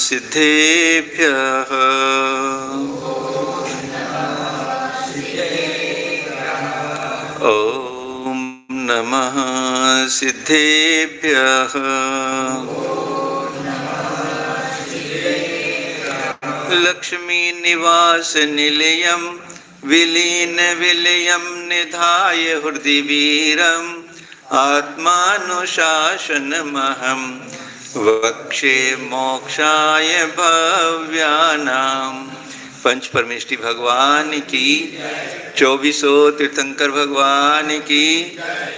सिद्धेभ्यः। ॐ नमः सिद्धेभ्यः। लक्ष्मी निवास निलयं विलीन विलयं निधाय हृदि वीरम् आत्मानुशासनमहं वक्षे मोक्षाय भव्यानाम्। पंच परमेष्टि भगवान की, 2400 तीर्थंकर भगवान की,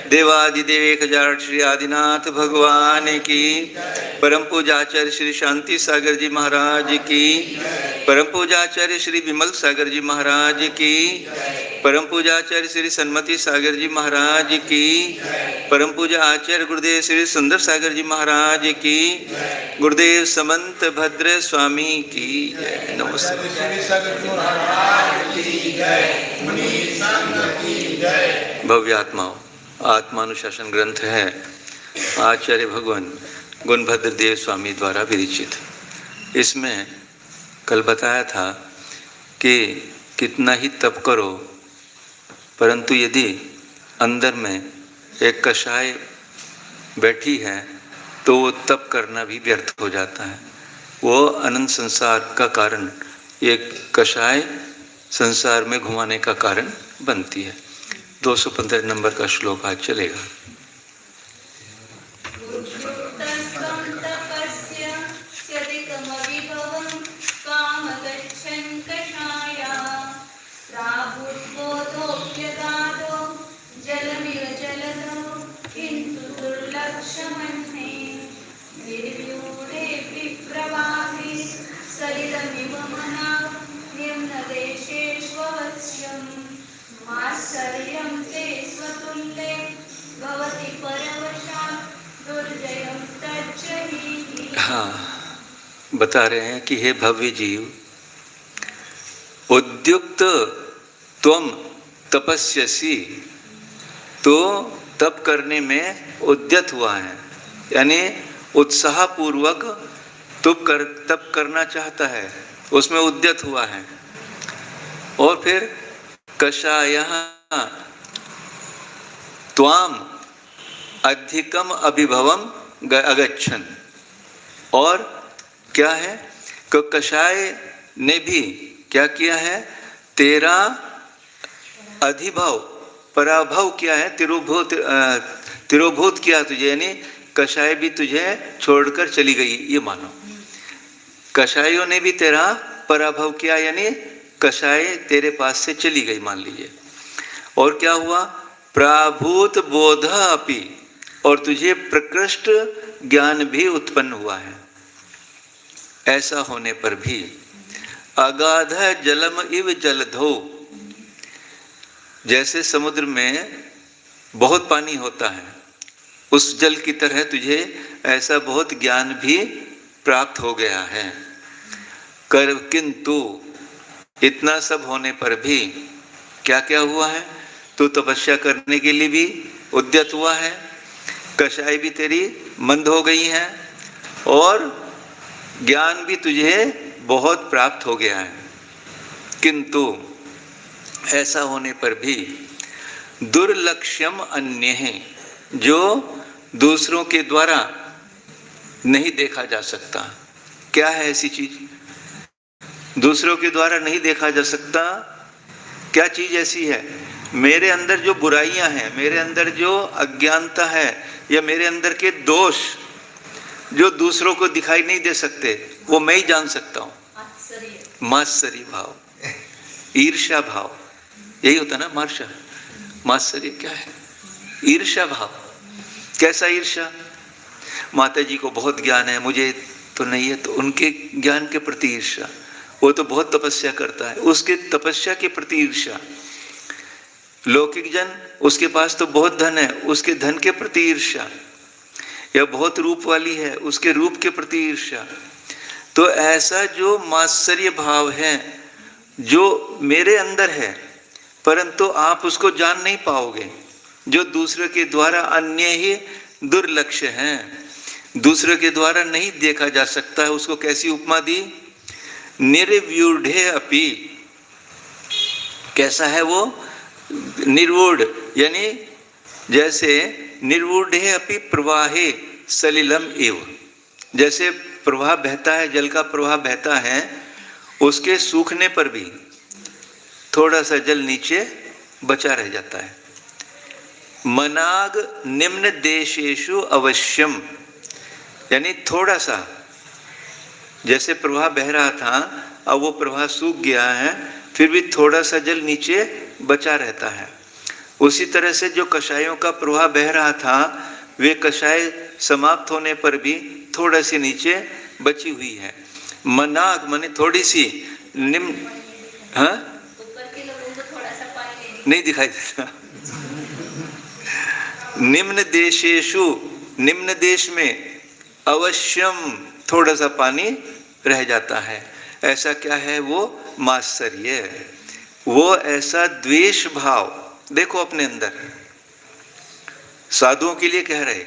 देवादिदेव 1008 श्री आदिनाथ भगवान की, परम पूजाचार्य श्री शांति सागर जी महाराज की, परम पूजाचार्य श्री विमल सागर जी महाराज की, परम पूजाचार्य श्री सन्मति सागर जी महाराज की, परम पूजा आचार्य गुरुदेव श्री सुंदर सागर जी महाराज की, गुरुदेव समंत भद्र स्वामी की जय। नमस्ते। भव्य आत्माओं, आत्मानुशासन ग्रंथ है आचार्य भगवान गुणभद्र देव स्वामी द्वारा विरचित। इसमें कल बताया था कि कितना ही तप करो, परंतु यदि अंदर में एक कषाय बैठी है तो वो तप करना भी व्यर्थ हो जाता है। वो अनंत संसार का कारण, एक कषाय संसार में घुमाने का कारण बनती है। 215 नंबर का श्लोक आज चलेगा। हाँ, बता रहे हैं कि हे भव्य जीव, उद्युक्त त्वम तपस्यसि, तो तप करने में उद्यत हुआ है, यानी उत्साह पूर्वक तप करना चाहता है, उसमें उद्यत हुआ है। और फिर कषायः त्वाम अधिकम अभिभवम अगच्छन्, और क्या है कि कषाय ने भी क्या किया है, तेरा अधिभव पराभव किया है, तिरोभूत किया तुझे, यानी कषाय भी तुझे छोड़कर चली गई, ये मानो। कषायों ने भी तेरा पराभव किया, यानी कषाय तेरे पास से चली गई, मान लीजिए। और क्या हुआ, प्राभूत बोध अपि, और तुझे प्रकृष्ट ज्ञान भी उत्पन्न हुआ है। ऐसा होने पर भी अगाध जलम इव जलधौ, जैसे समुद्र में बहुत पानी होता है, उस जल की तरह तुझे ऐसा बहुत ज्ञान भी प्राप्त हो गया है। कर किंतु इतना सब होने पर भी क्या क्या हुआ है, तू तपस्या करने के लिए भी उद्यत हुआ है, कषाय भी तेरी मंद हो गई है, और ज्ञान भी तुझे बहुत प्राप्त हो गया है। किंतु ऐसा होने पर भी दुर्लक्ष्यम अन्य है, जो दूसरों के द्वारा नहीं देखा जा सकता। क्या है ऐसी चीज दूसरों के द्वारा नहीं देखा जा सकता? क्या चीज ऐसी है? मेरे अंदर जो बुराइयां हैं, मेरे अंदर जो अज्ञानता है, या मेरे अंदर के दोष जो दूसरों को दिखाई नहीं दे सकते, वो मैं ही जान सकता हूँ। मात्सर्य भाव, ईर्ष्या भाव, यही होता ना मात्सर्य क्या है? ईर्ष्या भाव। कैसा ईर्ष्या? माता जी को बहुत ज्ञान है, मुझे तो नहीं है, तो उनके ज्ञान के प्रति ईर्ष्या। वो तो बहुत तपस्या करता है, उसके तपस्या के प्रति ईर्ष्या। लौकिक जन, उसके पास तो बहुत धन है, उसके धन के प्रति ईर्ष्या। या बहुत रूप वाली है, उसके रूप के प्रति ईर्ष्या। तो ऐसा जो मात्सर्य भाव है जो मेरे अंदर है, परंतु आप उसको जान नहीं पाओगे, जो दूसरे के द्वारा अन्य ही दुर्लक्ष्य हैं। दूसरे के द्वारा नहीं देखा जा सकता है, उसको कैसी उपमा दी? निर्व्यूढ़े अपि। कैसा है वो? निर्वूढ़, यानी जैसे निर्वूढ़े अपि प्रवाहे सलिलम एव, जैसे प्रवाह बहता है, जल का प्रवाह बहता है, उसके सूखने पर भी थोड़ा सा जल नीचे बचा रह जाता है। मनाग निम्न देशेषु अवश्यम, यानी थोड़ा सा, जैसे प्रवाह बह रहा था, अब वो प्रवाह सूख गया है, फिर भी थोड़ा सा जल नीचे बचा रहता है। उसी तरह से जो कषायों का प्रवाह बह रहा था, वे कषाय समाप्त होने पर भी थोड़ा सी नीचे बची हुई है। मनाग माने थोड़ी सी, निम्न, हाँ नहीं दिखाई देता। निम्न देशेषु, निम्न देश में, अवश्यम थोड़ा सा पानी रह जाता है। ऐसा क्या है वो? मात्सर्य, वो ऐसा द्वेष भाव देखो अपने अंदर। साधुओं के लिए कह रहे,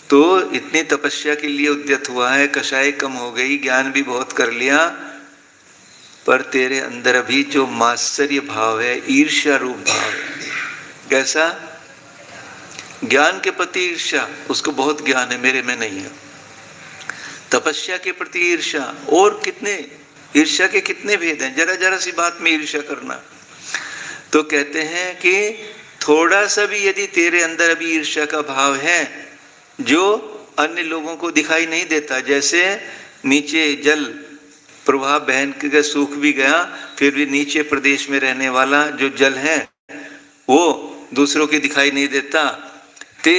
तो इतनी तपस्या के लिए उद्यत हुआ है, कषाय कम हो गई, ज्ञान भी बहुत कर लिया, पर तेरे अंदर अभी जो मात्सर्य भाव है, ईर्ष्या रूप भाव है। कैसा? ज्ञान के प्रति ईर्ष्या, उसको बहुत ज्ञान है, मेरे में नहीं है। तपस्या के प्रति ईर्ष्या, और कितने ईर्ष्या के कितने भेद हैं, जरा जरा सी बात में ईर्ष्या करना। तो कहते हैं कि थोड़ा सा भी यदि तेरे अंदर अभी ईर्ष्या का भाव है, जो अन्य लोगों को दिखाई नहीं देता, जैसे नीचे जल प्रवाह बहन के सूख भी गया, फिर भी नीचे प्रदेश में रहने वाला जो जल है वो दूसरों के दिखाई नहीं देता। ते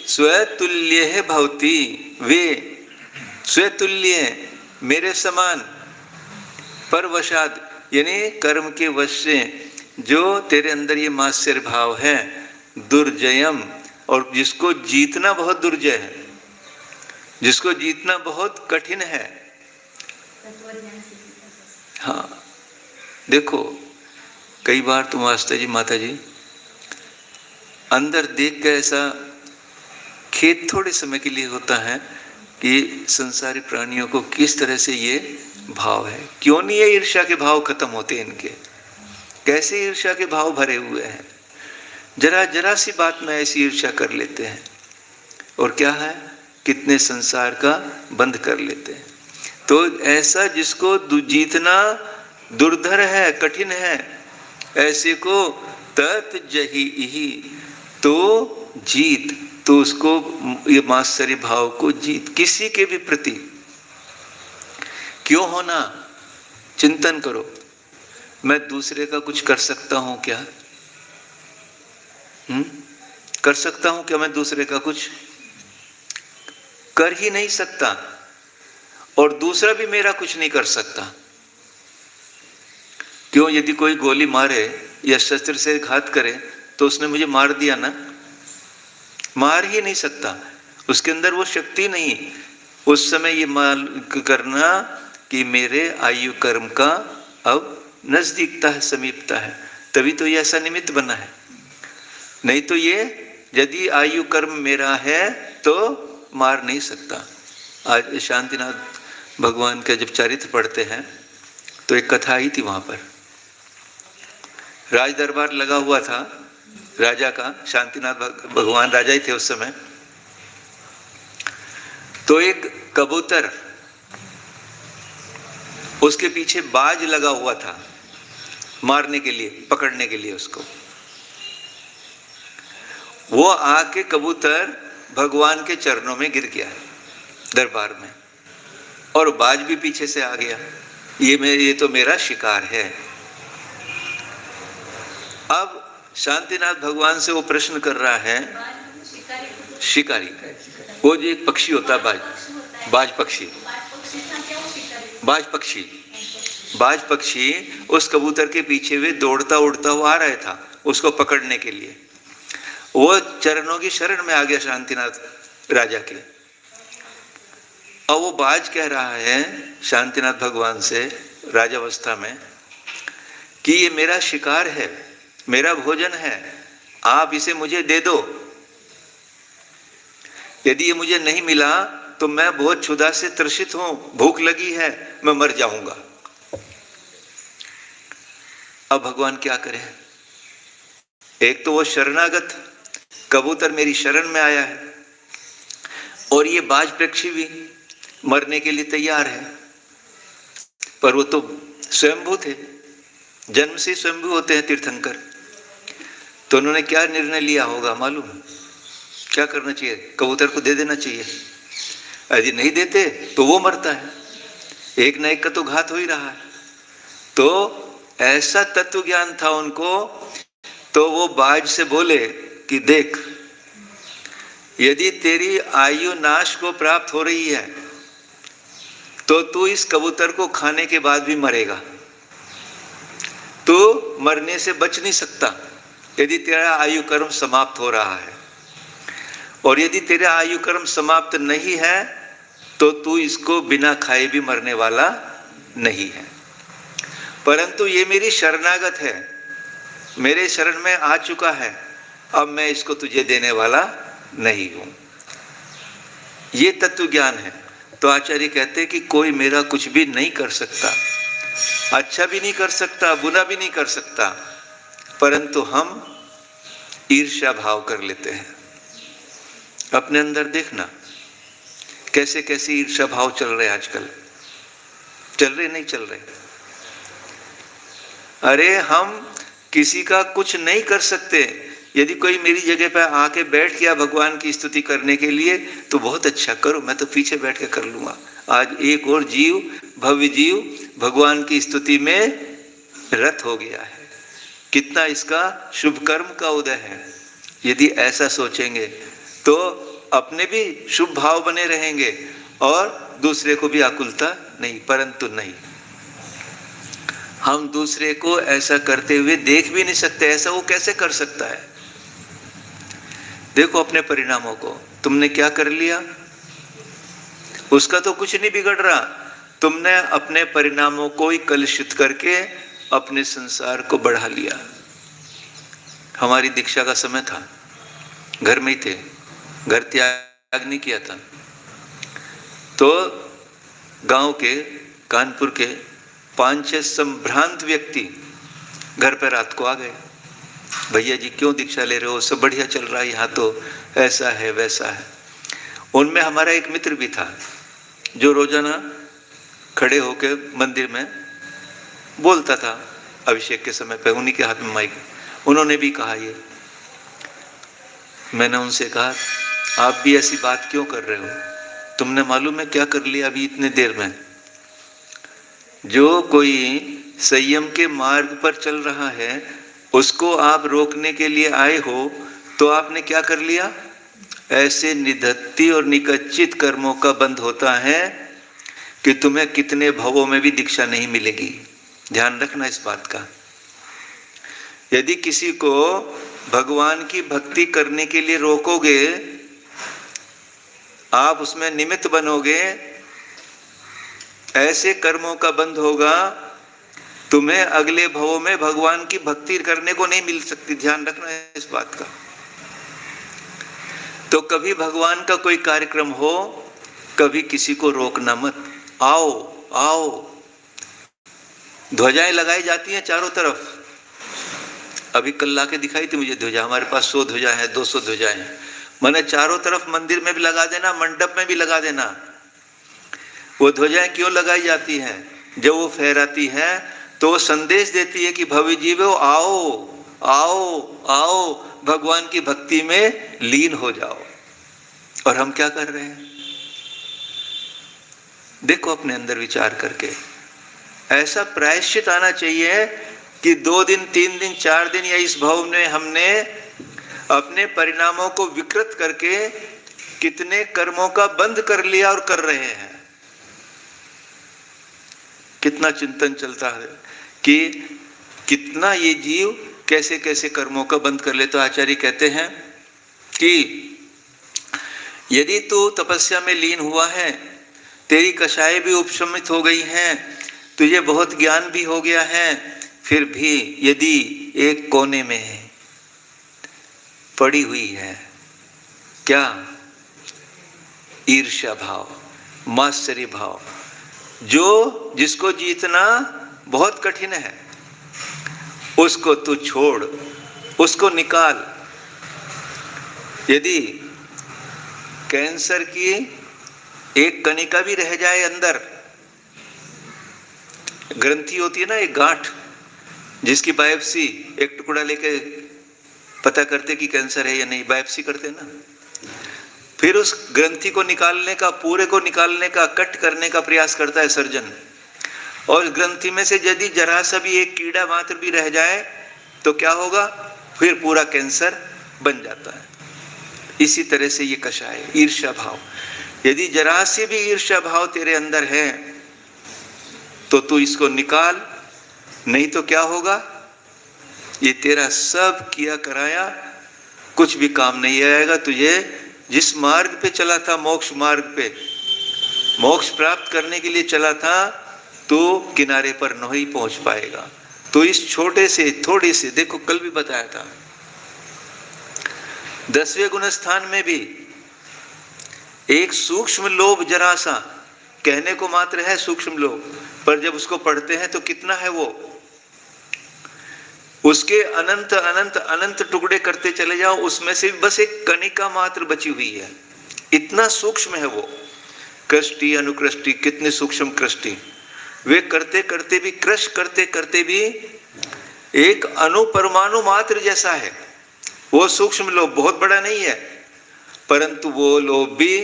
स्वतुल्य है भवती, वे स्वतुल्य मेरे समान, परवशाद यानी कर्म के वश से जो तेरे अंदर ये मात्सर्य भाव है, दुर्जयम, और जिसको जीतना बहुत दुर्जय है, जिसको जीतना बहुत कठिन है। हाँ देखो, कई बार तुम मास्टर जी, माता जी, अंदर देख के ऐसा खेद थोड़े समय के लिए होता है कि संसारी प्राणियों को किस तरह से ये भाव है, क्यों नहीं ये ईर्ष्या के भाव खत्म होते इनके, कैसे ईर्ष्या के भाव भरे हुए हैं। जरा जरा सी बात में ऐसी ईर्ष्या कर लेते हैं, और क्या है, कितने संसार का बंद कर लेते हैं। तो ऐसा जिसको जीतना दुर्धर है, कठिन है, ऐसे को तत् जहि, तो जीत, तो उसको ये मात्सर्य भाव को जीत, किसी के भी प्रति क्यों होना, चिंतन करो, मैं दूसरे का कुछ कर सकता हूं क्या? कर सकता हूं क्या मैं दूसरे का कुछ? कर ही नहीं सकता, और दूसरा भी मेरा कुछ नहीं कर सकता। क्यों? यदि कोई गोली मारे या शस्त्र से घात करे तो उसने मुझे मार दिया ना, मार ही नहीं सकता, उसके अंदर वो शक्ति नहीं। उस समय ये मान करना कि मेरे आयु कर्म का अब नजदीकता है, समीपता है, तभी तो ये ऐसा निमित्त बना है। नहीं तो ये यदि आयु कर्म मेरा है तो मार नहीं सकता। आज शांतिनाथ भगवान का जब चरित्र पढ़ते हैं तो एक कथा आई थी, वहां पर राज दरबार लगा हुआ था राजा का, शांतिनाथ भगवान राजा ही थे उस समय। तो एक कबूतर, उसके पीछे बाज लगा हुआ था मारने के लिए, पकड़ने के लिए उसको। वो आके कबूतर भगवान के चरणों में गिर गया दरबार में, और बाज भी पीछे से आ गया, ये तो मेरा शिकार है। अब शांतिनाथ भगवान से वो प्रश्न कर रहा है, शिकारी, वो जो एक पक्षी होता है, बाज पक्षी, बाज पक्षी उस कबूतर के पीछे वे दौड़ता उड़ता हुआ आ रहा था उसको पकड़ने के लिए। वो चरणों की शरण में आ गया शांतिनाथ राजा के। और वो बाज कह रहा है शांतिनाथ भगवान से राजावस्था में कि ये मेरा शिकार है, मेरा भोजन है, आप इसे मुझे दे दो। यदि ये मुझे नहीं मिला तो मैं बहुत क्षुधा से त्रसित हूं, भूख लगी है, मैं मर जाऊंगा। अब भगवान क्या करे? एक तो वो शरणागत कबूतर मेरी शरण में आया है, और ये बाज पक्षी भी मरने के लिए तैयार है, पर वो तो स्वयंभू थे, जन्म से स्वयंभू होते हैं तीर्थंकर। तो उन्होंने क्या निर्णय लिया होगा मालूम? क्या करना चाहिए? कबूतर को दे देना चाहिए। यदि नहीं देते तो वो मरता है, एक न एक का तो घात हो ही रहा है। तो ऐसा तत्व ज्ञान था उनको। तो वो बाज से बोले कि देख, यदि तेरी आयु नाश को प्राप्त हो रही है तो तू इस कबूतर को खाने के बाद भी मरेगा। तू मरने से बच नहीं सकता यदि तेरा आयु कर्म समाप्त हो रहा है, और यदि तेरा आयु कर्म समाप्त नहीं है तो तू इसको बिना खाए भी मरने वाला नहीं है। परंतु ये मेरी शरणागत है, मेरे शरण में आ चुका है, अब मैं इसको तुझे देने वाला नहीं हूं। ये तत्व ज्ञान है। तो आचार्य कहते हैं कि कोई मेरा कुछ भी नहीं कर सकता, अच्छा भी नहीं कर सकता, बुरा भी नहीं कर सकता, परंतु हम ईर्ष्या भाव कर लेते हैं। अपने अंदर देखना कैसे कैसे ईर्ष्या भाव चल रहे आजकल। चल रहे नहीं चल रहे? अरे हम किसी का कुछ नहीं कर सकते। यदि कोई मेरी जगह पर आके बैठ गया भगवान की स्तुति करने के लिए तो बहुत अच्छा, करो, मैं तो पीछे बैठ के कर लूंगा। आज एक और जीव, भव्य जीव भगवान की स्तुति में रत हो गया है। कितना इसका शुभ कर्म का उदय है। यदि ऐसा सोचेंगे तो अपने भी शुभ भाव बने रहेंगे और दूसरे को भी आकुलता नहीं। परंतु नहीं, हम दूसरे को ऐसा करते हुए देख भी नहीं सकते। ऐसा वो कैसे कर सकता है? देखो अपने परिणामों को, तुमने क्या कर लिया, उसका तो कुछ नहीं बिगड़ रहा। तुमने अपने परिणामों को ही कलुषित करके अपने संसार को बढ़ा लिया। हमारी दीक्षा का समय था, घर में ही थे, घर त्याग नहीं किया था। तो गांव के, कानपुर के 5-6 संभ्रांत व्यक्ति घर पर रात को आ गए। भैया जी क्यों दीक्षा ले रहे हो, सब बढ़िया चल रहा है, यहाँ तो ऐसा है वैसा है। उनमें हमारा एक मित्र भी था जो रोजाना खड़े होकर मंदिर में बोलता था अभिषेक के समय पे, उन्हीं के हाथ में माइक। उन्होंने भी कहा ये। मैंने उनसे कहा आप भी ऐसी बात क्यों कर रहे हो? तुमने मालूम है क्या कर लिया अभी इतने देर में? जो कोई संयम के मार्ग पर चल रहा है उसको आप रोकने के लिए आए हो, तो आपने क्या कर लिया? ऐसे निधत्ती और निकचित कर्मों का बंध होता है कि तुम्हें कितने भवों में भी दीक्षा नहीं मिलेगी। ध्यान रखना इस बात का। यदि किसी को भगवान की भक्ति करने के लिए रोकोगे, आप उसमें निमित्त बनोगे, ऐसे कर्मों का बंध होगा, तुम्हें अगले भवों में भगवान की भक्ति करने को नहीं मिल सकती। ध्यान रखना है इस बात का। तो कभी भगवान का कोई कार्यक्रम हो, कभी किसी को रोकना मत। आओ आओ, ध्वजाएं लगाई जाती हैं चारों तरफ। अभी कल ला के दिखाई थी मुझे ध्वजा, हमारे पास 100 ध्वजा है, 200 ध्वजाएं हैं। मैंने चारों तरफ मंदिर में भी लगा देना, मंडप में भी लगा देना। वो ध्वजाएं क्यों लगाई जाती हैं? जब वो फहराती हैं तो वो संदेश देती है कि भव्य जीवो आओ आओ आओ, भगवान की भक्ति में लीन हो जाओ। और हम क्या कर रहे हैं? देखो अपने अंदर विचार करके। ऐसा प्रायश्चित आना चाहिए कि 2 दिन 3 दिन 4 दिन या इस भाव में हमने अपने परिणामों को विकृत करके कितने कर्मों का बंध कर लिया और कर रहे हैं। कितना चिंतन चलता है कि कितना ये जीव कैसे कैसे कर्मों का बंद कर ले। तो आचार्य कहते हैं कि यदि तू तपस्या में लीन हुआ है, तेरी कषाय भी उपशमित हो गई हैं, तुझे बहुत ज्ञान भी हो गया है, फिर भी यदि एक कोने में पड़ी हुई है, क्या ईर्ष्या भाव, मात्सर्य भाव, जो जिसको जीतना बहुत कठिन है, उसको तू छोड़, उसको निकाल। यदि कैंसर की एक कणिका भी रह जाए अंदर, ग्रंथि होती है ना, एक गांठ, जिसकी बायोप्सी एक टुकड़ा लेके पता करते कि कैंसर है या नहीं, बायोप्सी करते ना, फिर उस ग्रंथि को निकालने का, पूरे को निकालने का, कट करने का प्रयास करता है सर्जन, और ग्रंथि में से यदि जरा सा भी एक कीड़ा मात्र भी रह जाए तो क्या होगा, फिर पूरा कैंसर बन जाता है। इसी तरह से ये कषाय ईर्ष्या भाव, यदि जरा से भी ईर्ष्या भाव तेरे अंदर है तो तू इसको निकाल, नहीं तो क्या होगा, ये तेरा सब किया कराया कुछ भी काम नहीं आएगा। तुझे जिस मार्ग पे चला था, मोक्ष मार्ग पे, मोक्ष प्राप्त करने के लिए चला था, तो किनारे पर नहीं पहुंच पाएगा। तो इस छोटे से थोड़ी से, देखो कल भी बताया था, 10वें गुण स्थान में भी एक सूक्ष्म लोभ, जरा सा कहने को मात्र है सूक्ष्म लोभ, पर जब उसको पढ़ते हैं तो कितना है वो, उसके अनंत अनंत अनंत टुकड़े करते चले जाओ, उसमें से बस एक कणिका मात्र बची हुई है। इतना सूक्ष्म है वो। कृष्टि, अनुकृष्टि, कितने सूक्ष्म कृष्टि, वे करते करते भी, क्रश करते करते भी एक अणु परमाणु मात्र जैसा है वो सूक्ष्म लोभ, बहुत बड़ा नहीं है, परंतु वो लोभ भी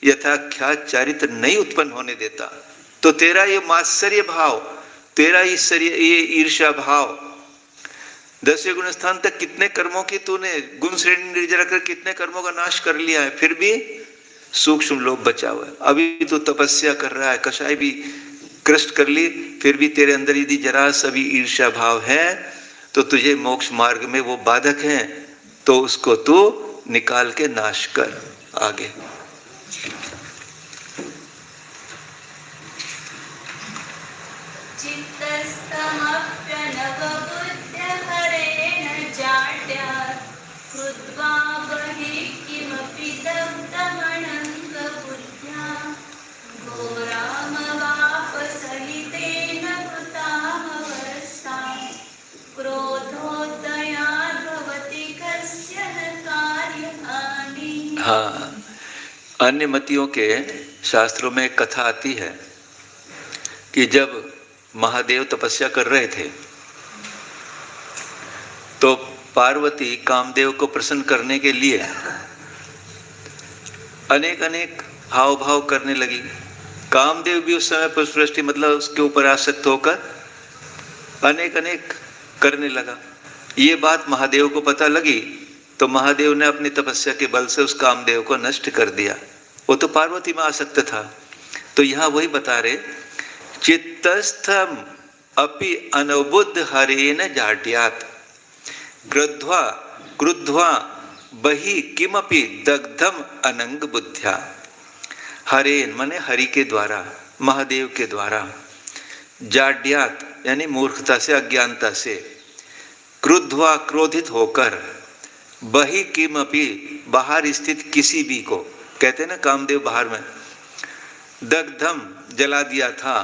यथाख्यात चारित नहीं उत्पन्न होने देता। तो तेरा ये मात्सर्य भाव, तेरा ये ईर्ष्या भाव, 10वें गुण स्थान तक कितने कर्मों की तूने गुण श्रेणी निर्जरा कर कितने कर्मों का नाश कर लिया है, फिर भी सूक्ष्म लोभ बचा हुआ है। अभी तो तपस्या कर रहा है, कषाय भी कृष्ट कर ली, फिर भी तेरे अंदर यदि जरा सभी ईर्ष्या भाव है तो तुझे मोक्ष मार्ग में वो बाधक हैं, तो उसको तू निकाल के नाश कर। आगे हाँ, अन्य मतियों के शास्त्रों में एक कथा आती है कि जब महादेव तपस्या कर रहे थे तो पार्वती कामदेव को प्रसन्न करने के लिए अनेक अनेक हाव भाव करने लगी। कामदेव भी उस समय पुष्पवृष्टि मतलब उसके ऊपर आसक्त होकर अनेक अनेक करने लगा। ये बात महादेव को पता लगी तो महादेव ने अपनी तपस्या के बल से उस कामदेव को नष्ट कर दिया। वो तो पार्वती में आसक्त था। तो यहाँ वही बता रहे, चित्तस्थम अपि अनबुद्ध हरेन जाड्यात् क्रुद्ध्वा क्रुद्ध्वा बहि किमपि दग्धम अनंग बुद्ध्या। हरेन माने हरि के द्वारा, महादेव के द्वारा, जाड्यात् यानी मूर्खता से, अज्ञानता से, क्रुद्ध्वा क्रोधित होकर, बहि किमपि बाहर स्थित किसी भी को, कहते हैं ना कामदेव बाहर में, दग्धम जला दिया था,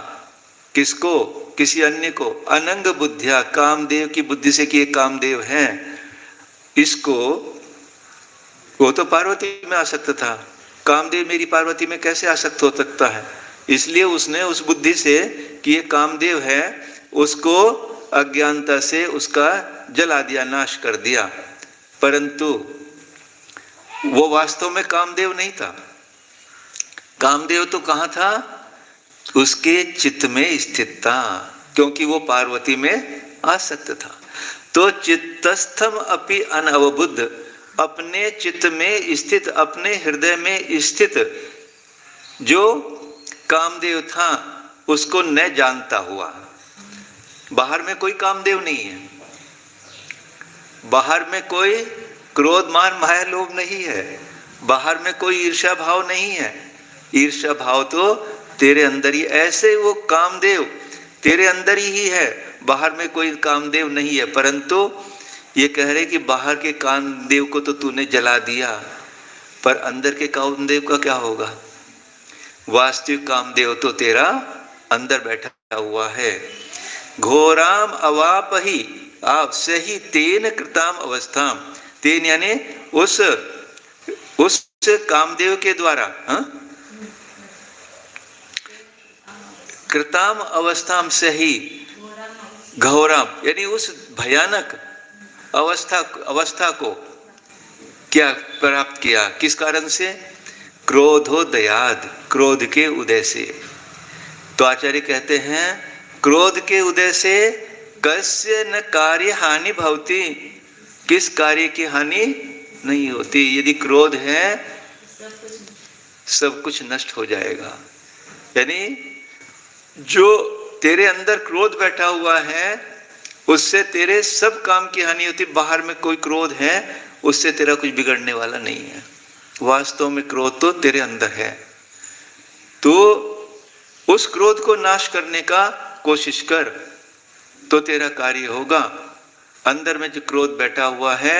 किसको, किसी अन्य को, अनंग बुद्धिया कामदेव की बुद्धि से कि ये कामदेव हैं, इसको, वो तो पार्वती में आसक्त था, कामदेव मेरी पार्वती में कैसे आसक्त हो सकता है, इसलिए उसने उस बुद्धि से कि ये कामदेव है उसको अज्ञानता से उसका जला दिया, नाश कर दिया। परंतु वो वास्तव में कामदेव नहीं था। कामदेव तो कहाँ था, उसके चित्त में स्थित था, क्योंकि वो पार्वती में आसक्त था। तो चित्तस्थम अपि अनवबुद्ध, अपने चित्त में स्थित, अपने हृदय में स्थित जो कामदेव था उसको न जानता हुआ। बाहर में कोई कामदेव नहीं है, बाहर में कोई क्रोध मान माया लोभ नहीं है, बाहर में कोई ईर्ष्या भाव नहीं है। ईर्ष्या भाव तो तेरे अंदर ही, ऐसे वो कामदेव तेरे अंदर ही है, बाहर में कोई कामदेव नहीं है। परंतु ये कह रहे कि बाहर के कामदेव को तो तूने जला दिया, पर अंदर के कामदेव का क्या होगा, वास्तविक कामदेव तो तेरा अंदर बैठा हुआ है। घोराम अवाप ही आप सही तेन कृताम अवस्थाम, तेन यानी उस कामदेव के द्वारा, कृताम अवस्थाम सही, घोराम यानी उस भयानक अवस्था को क्या प्राप्त किया, किस कारण से? क्रोधोदयाद, क्रोध के उदय से। तो आचार्य कहते हैं क्रोध के उदय से कस्य न कार्य हानि भवति, किस कार्य की हानि नहीं होती। यदि क्रोध है सब कुछ नष्ट हो जाएगा। यानी जो तेरे अंदर क्रोध बैठा हुआ है उससे तेरे सब काम की हानि होती। बाहर में कोई क्रोध है उससे तेरा कुछ बिगड़ने वाला नहीं है। वास्तव में क्रोध तो तेरे अंदर है, तो उस क्रोध को नाश करने का कोशिश कर तो तेरा कार्य होगा। अंदर में जो क्रोध बैठा हुआ है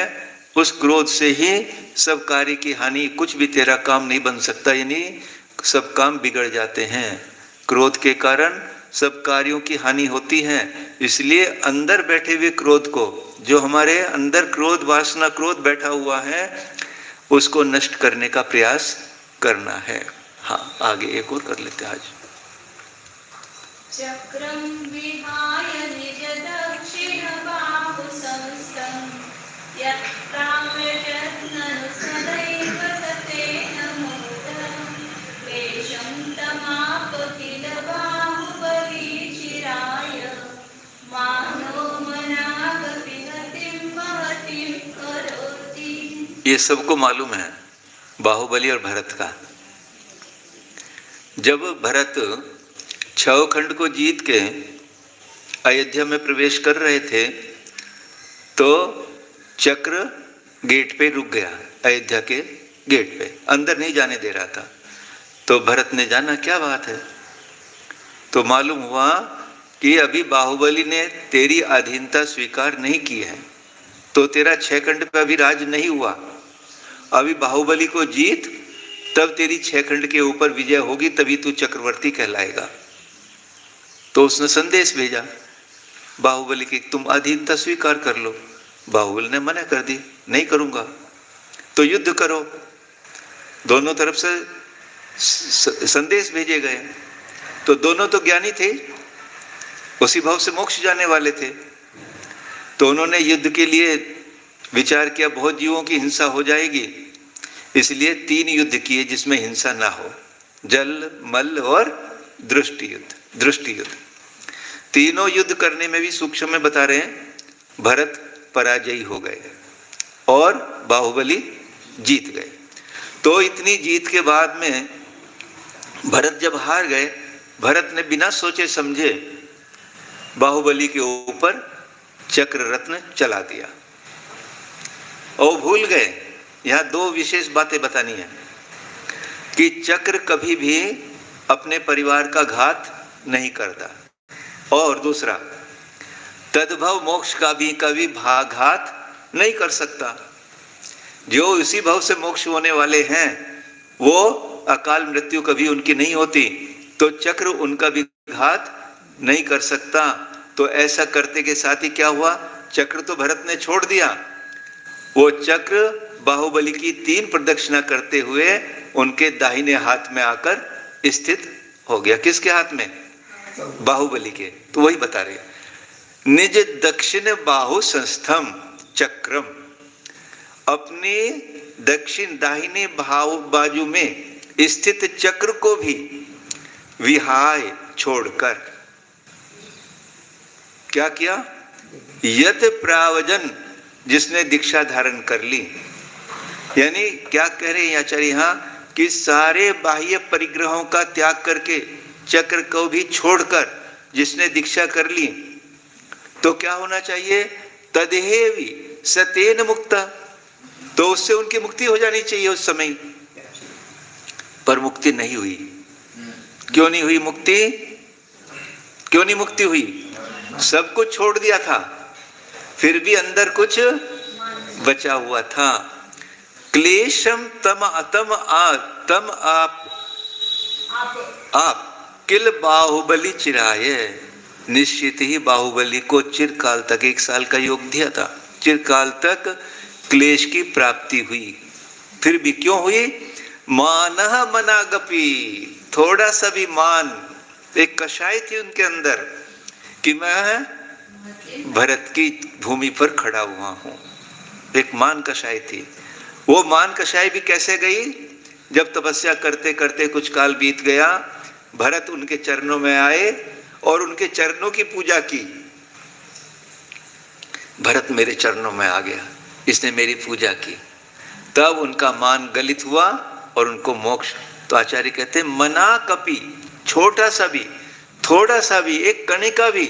उस क्रोध से ही सब कार्य की हानि, कुछ भी तेरा काम नहीं बन सकता, यानी सब काम बिगड़ जाते हैं। क्रोध के कारण सब कार्यों की हानि होती है। इसलिए अंदर बैठे हुए क्रोध को, जो हमारे अंदर क्रोध वासना क्रोध बैठा हुआ है, उसको नष्ट करने का प्रयास करना है। हाँ, आगे एक और कर लेते हैं आज। चक्रम विहाय निज दक्षिण बाहु संस्थं यत्राम्यजत्ननु सदैव सतेन मोदं वेषं तमापकिल बाहुबलीचिराय मानो मनागपि गतिं महतिं करोति। ये सबको मालूम है बाहुबली और भरत का। जब भरत 6 खंड को जीत के अयोध्या में प्रवेश कर रहे थे तो चक्र गेट पे रुक गया, अयोध्या के गेट पे, अंदर नहीं जाने दे रहा था। तो भरत ने जाना क्या बात है, तो मालूम हुआ कि अभी बाहुबली ने तेरी अधीनता स्वीकार नहीं की है, तो तेरा 6 खंड पे अभी राज नहीं हुआ। अभी बाहुबली को जीत, तब तेरी 6 खंड के ऊपर विजय होगी, तभी तू चक्रवर्ती कहलाएगा। तो उसने संदेश भेजा बाहुबली की, तुम अधीनता स्वीकार कर लो। बाहुबली ने मना कर दी, नहीं करूंगा। तो युद्ध करो। दोनों तरफ से संदेश भेजे गए। तो दोनों तो ज्ञानी थे, उसी भाव से मोक्ष जाने वाले थे। तो उन्होंने युद्ध के लिए विचार किया, बहुत जीवों की हिंसा हो जाएगी, इसलिए 3 युद्ध किए जिसमें हिंसा ना हो, जल, मल्ल और दृष्टि युद्ध। तीनों युद्ध करने में भी सूक्ष्म में बता रहे हैं, भरत पराजयी हो गए और बाहुबली जीत गए। तो इतनी जीत के बाद में भरत जब हार गए, भरत ने बिना सोचे समझे बाहुबली के ऊपर चक्र रत्न चला दिया और भूल गए। यहां 2 विशेष बातें बतानी है कि चक्र कभी भी अपने परिवार का घात नहीं करता, और दूसरा तद्भव मोक्ष का भी कभी घात नहीं कर सकता। जो इसी भाव से मोक्ष होने वाले हैं वो अकाल मृत्यु कभी उनकी नहीं होती, तो चक्र उनका भी घात नहीं कर सकता। तो ऐसा करते के साथ ही क्या हुआ, चक्र तो भरत ने छोड़ दिया, वो चक्र बाहुबली की 3 प्रदक्षिणा करते हुए उनके दाहिने हाथ में आकर स्थित हो गया। किसके हाथ में? बाहुबली के। तो वही बता रहे, निज दक्षिण बाहु संस्थम चक्रम, अपने दक्षिण दाहिने बाजू में स्थित चक्र को भी विहाय छोड़कर क्या किया, यत प्रावजन, जिसने दीक्षा धारण कर ली। यानी क्या कह रहे हैं आचार्य यहां कि सारे बाह्य परिग्रहों का त्याग करके चक्र को भी छोड़कर जिसने दीक्षा कर ली, तो क्या होना चाहिए, तदेवी सतेन मुक्ता, तो उससे उनकी मुक्ति हो जानी चाहिए उस समय। पर मुक्ति नहीं हुई। क्यों नहीं हुई मुक्ति? क्यों नहीं मुक्ति हुई? सब कुछ छोड़ दिया था, फिर भी अंदर कुछ बचा हुआ था। क्लेशम तम अतम तम आप आप किल बाहुबली चिराय, निश्चित ही बाहुबली को चिरकाल तक, 1 साल का योग दिया था, चिरकाल तक क्लेश की प्राप्ति हुई। फिर भी क्यों हुई? मानह मनागपि, थोड़ा सा भी मान, एक कषाय थी उनके अंदर कि मैं भरत की भूमि पर खड़ा हुआ हूं, एक मान कषाय थी। वो मान कषाय भी कैसे गई? जब तपस्या करते करते कुछ काल बीत गया, भरत उनके चरणों में आए और उनके चरणों की पूजा की। भरत मेरे चरणों में आ गया, इसने मेरी पूजा की, तब उनका मान गलित हुआ और उनको मोक्ष। तो आचार्य कहते हैं मना कपि, छोटा सा भी, थोड़ा सा भी, एक कणिका भी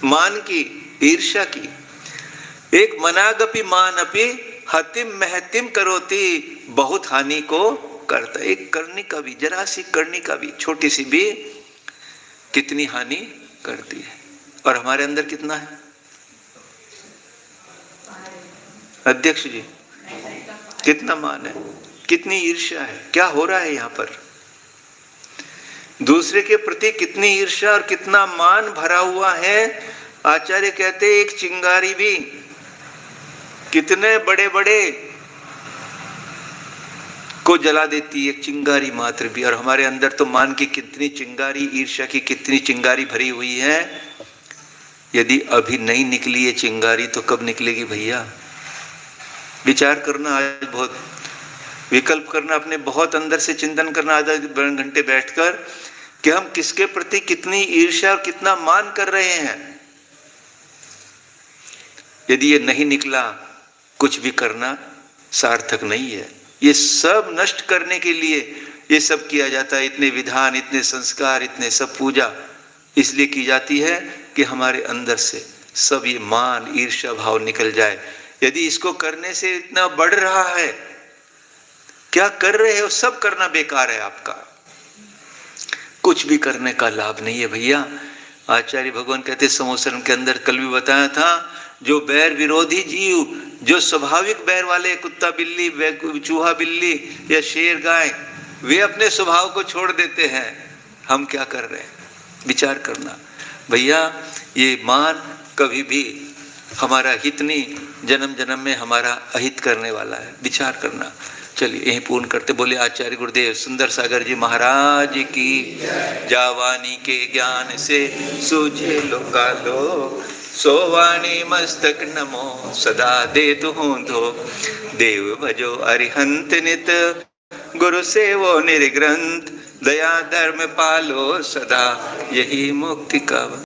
मान की, ईर्ष्या की, एक मनागपि मान अपि हतिम महतिम करोति, बहुत हानि को करता। एक कर्णिका भी, जरा सी कर्णिका भी, छोटी सी भी कितनी हानि करती है। और हमारे अंदर कितना है अध्यक्ष जी? कितना मान है, कितनी ईर्ष्या है, क्या हो रहा है यहाँ पर? दूसरे के प्रति कितनी ईर्ष्या और कितना मान भरा हुआ है। आचार्य कहते एक चिंगारी भी, कितने बड़े बड़े को जला देती है, एक चिंगारी मात्र भी। और हमारे अंदर तो मान की कितनी चिंगारी, ईर्ष्या की कितनी चिंगारी भरी हुई है। यदि अभी नहीं निकली ये चिंगारी तो कब निकलेगी भैया? विचार करना, आज बहुत विकल्प करना, अपने बहुत अंदर से चिंतन करना, आधा घंटे बैठकर कि हम किसके प्रति कितनी ईर्ष्या और कितना मान कर रहे हैं। यदि ये नहीं निकला, कुछ भी करना सार्थक नहीं है। ये सब नष्ट करने के लिए ये सब किया जाता है। इतने विधान, इतने संस्कार, इतने सब पूजा इसलिए की जाती है कि हमारे अंदर से सब ये मान ईर्ष्या भाव निकल जाए। यदि इसको करने से इतना बढ़ रहा है, क्या कर रहे हो? सब करना बेकार है आपका, कुछ भी करने का लाभ नहीं है भैया। आचार्य भगवान कहते समोसरम के अंदर कल भी बताया था, जो बैर विरोधी जीव, जो स्वाभाविक बैर वाले, कुत्ता बिल्ली, चूहा बिल्ली या शेर गाय, वे अपने स्वभाव को छोड़ देते हैं। हम क्या कर रहे हैं? विचार करना भैया। ये मान कभी भी हमारा हित नहीं, जन्म जन्म में हमारा अहित करने वाला है। विचार करना। चलिए यहीं पूर्ण करते। बोले आचार्य गुरुदेव सुंदर सागर जी महाराज की। जावानी के ज्ञान से सूझे लोकालो, सोवाणी मस्तक नमो सदा दे हूँ धो। देव भजो अरिहंत नित, गुरु सेवो निर्ग्रंथ, दया धर्म पालो सदा, यही मुक्ति का